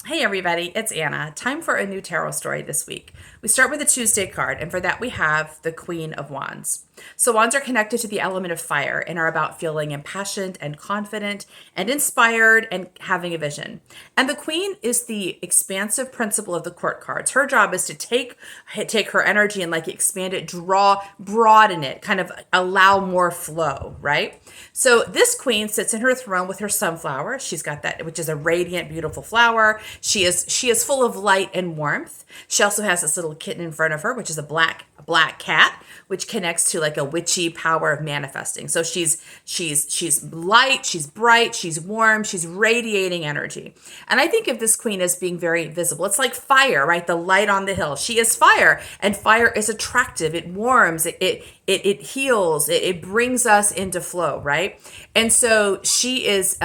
Hey everybody, it's Anna. Time for a new tarot story this week. We start with a Tuesday card, and for that we have the Queen of Wands. So, wands are connected to the element of fire and are about feeling impassioned and confident and inspired and having a vision. And the Queen is the expansive principle of the court cards. Her job is to take her energy and like expand it, broaden it, kind of allow more flow, right? So, this Queen sits in her throne with her sunflower. She's got that, which is a radiant, beautiful flower. She is full of light and warmth. She also has this little kitten in front of her, which is a black cat, which connects to like a witchy power of manifesting. So she's light, she's bright, she's warm, she's radiating energy. And I think of this queen as being very visible. It's like fire, right? The light on the hill. She is fire, and fire is attractive. It warms, it heals, it brings us into flow, right? And so she is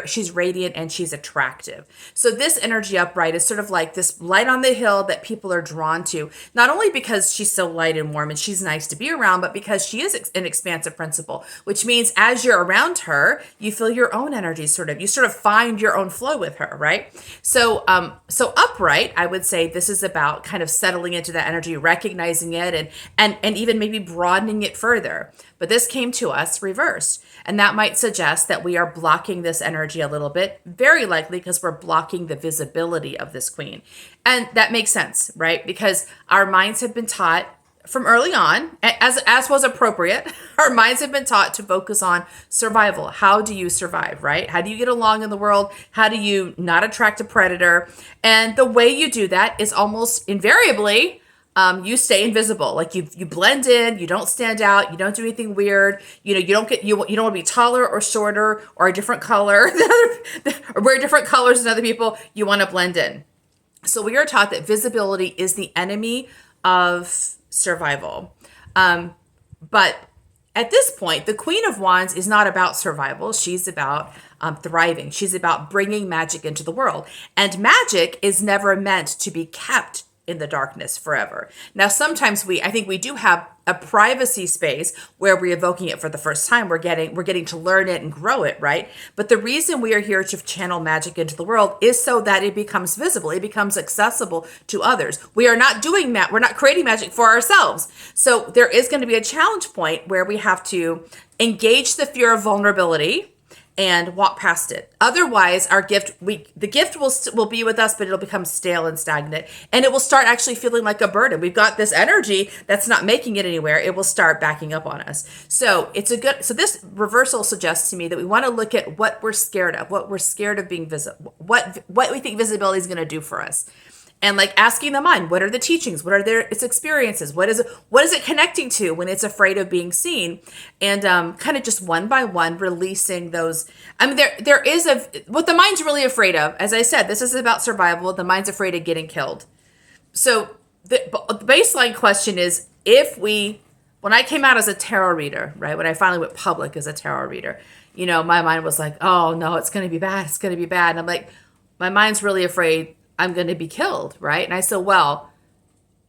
she's radiant and she's attractive. So this energy upright is sort of like this light on the hill that people are drawn to, not only because she's so light and warm and she's nice to be around, but because she is an expansive principle, which means as you're around her, you feel your own energy you sort of find your own flow with her, right? So upright, I would say this is about kind of settling into that energy, recognizing it and even maybe broadening it further. But this came to us reversed. And that might suggest that we are blocking this energy a little bit, very likely because we're blocking the visibility of this queen. And that makes sense, right? Because our minds have been taught from early on, as was appropriate, our minds have been taught to focus on survival. How do you survive, right? How do you get along in the world? How do you not attract a predator? And the way you do that is almost invariably you stay invisible. Like you blend in, you don't stand out, you don't do anything weird. You don't want to be taller or shorter or a different color or wear different colors than other people. You want to blend in. So we are taught that visibility is the enemy of survival. But at this point, the Queen of Wands is not about survival. She's about thriving. She's about bringing magic into the world. And magic is never meant to be kept in the darkness forever. Now, sometimes I think we do have a privacy space where we're evoking it for the first time. We're getting to learn it and grow it, right? But the reason we are here to channel magic into the world is so that it becomes visible, it becomes accessible to others. We are not doing that. We're not creating magic for ourselves. So there is going to be a challenge point where we have to engage the fear of vulnerability and walk past it. Otherwise, the gift will be with us, but it'll become stale and stagnant, and it will start actually feeling like a burden. We've got this energy that's not making it anywhere. It will start backing up on us. So so this reversal suggests to me that we want to look at what we're scared of, what we're scared of being visible, what we think visibility is going to do for us. And like asking the mind, what are the teachings? What are its experiences? What is it connecting to when it's afraid of being seen? And kind of just one by one releasing those. I mean, there is what the mind's really afraid of. As I said, this is about survival. The mind's afraid of getting killed. So the baseline question is, when I came out as a tarot reader, right? When I finally went public as a tarot reader, my mind was like, oh no, it's going to be bad. It's going to be bad. And I'm like, my mind's really afraid I'm going to be killed, right? And I said, well,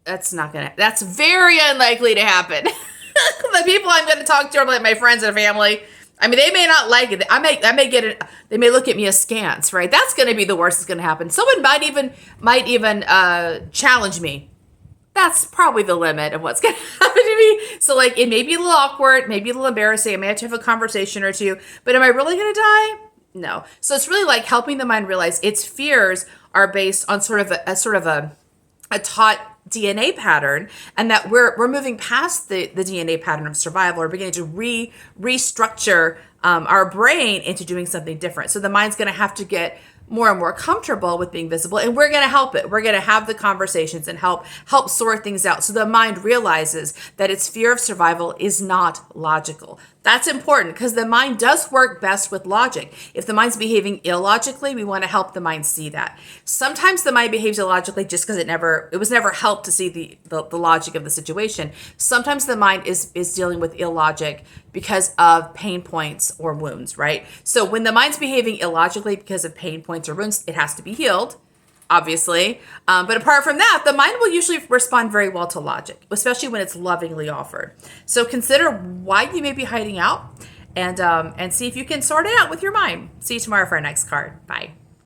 that's very unlikely to happen. The people I'm going to talk to are like my friends and family. I mean, they may not like it. They may look at me askance, right? That's going to be the worst that's going to happen. Someone might even challenge me. That's probably the limit of what's going to happen to me. So like, it may be a little awkward, maybe a little embarrassing. I may have to have a conversation or two, but am I really going to die? No. So it's really like helping the mind realize its fears are based on sort of a taught DNA pattern, and that we're moving past the DNA pattern of survival. We're beginning to restructure our brain into doing something different. So the mind's going to have to get more and more comfortable with being visible, and we're going to help it. We're going to have the conversations and help sort things out, so the mind realizes that its fear of survival is not logical. That's important because the mind does work best with logic. If the mind's behaving illogically, we want to help the mind see that. Sometimes the mind behaves illogically just because it was never helped to see the logic of the situation. Sometimes the mind is dealing with illogic because of pain points or wounds, right? So when the mind's behaving illogically because of pain points or wounds, it has to be healed, obviously. But apart from that, the mind will usually respond very well to logic, especially when it's lovingly offered. So consider why you may be hiding out and see if you can sort it out with your mind. See you tomorrow for our next card. Bye.